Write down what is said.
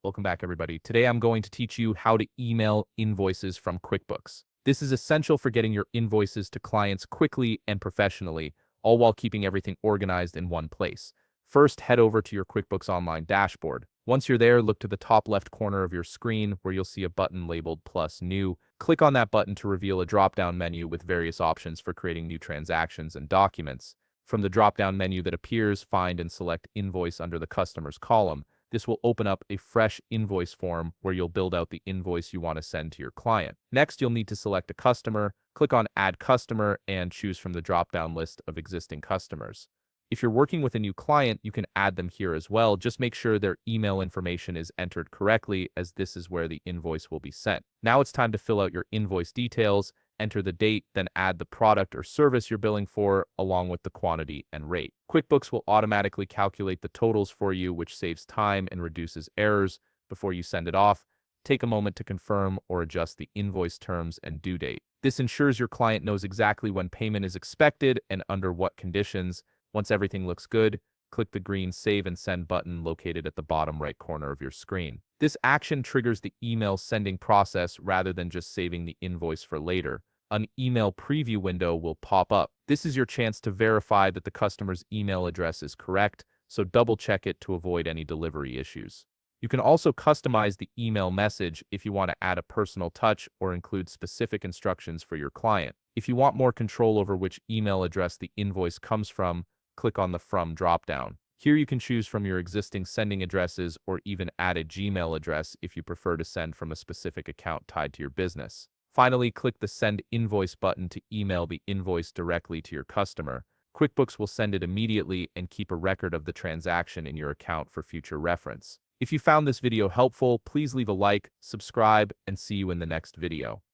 Welcome back, everybody. Today I'm going to teach you how to email invoices from QuickBooks. This is essential for getting your invoices to clients quickly and professionally, all while keeping everything organized in one place. First, head over to your QuickBooks Online dashboard. Once you're there, look to the top left corner of your screen where you'll see a button labeled Plus New. Click on that button to reveal a drop-down menu with various options for creating new transactions and documents. From the drop-down menu that appears, find and select Invoice under the Customers column. This will open up a fresh invoice form where you'll build out the invoice you want to send to your client. Next, you'll need to select a customer, click on Add Customer, and choose from the drop-down list of existing customers. If you're working with a new client, you can add them here as well. Just make sure their email information is entered correctly, as this is where the invoice will be sent. Now it's time to fill out your invoice details, enter the date, then add the product or service you're billing for, along with the quantity and rate. QuickBooks will automatically calculate the totals for you, which saves time and reduces errors. Before you send it off, take a moment to confirm or adjust the invoice terms and due date. This ensures your client knows exactly when payment is expected and under what conditions. Once everything looks good, click the green Save and Send button located at the bottom right corner of your screen. This action triggers the email sending process rather than just saving the invoice for later. An email preview window will pop up. This is your chance to verify that the customer's email address is correct, so double-check it to avoid any delivery issues. You can also customize the email message if you want to add a personal touch or include specific instructions for your client. If you want more control over which email address the invoice comes from, click on the From dropdown. Here you can choose from your existing sending addresses or even add a Gmail address if you prefer to send from a specific account tied to your business. Finally, click the Send Invoice button to email the invoice directly to your customer. QuickBooks will send it immediately and keep a record of the transaction in your account for future reference. If you found this video helpful, please leave a like, subscribe, and see you in the next video.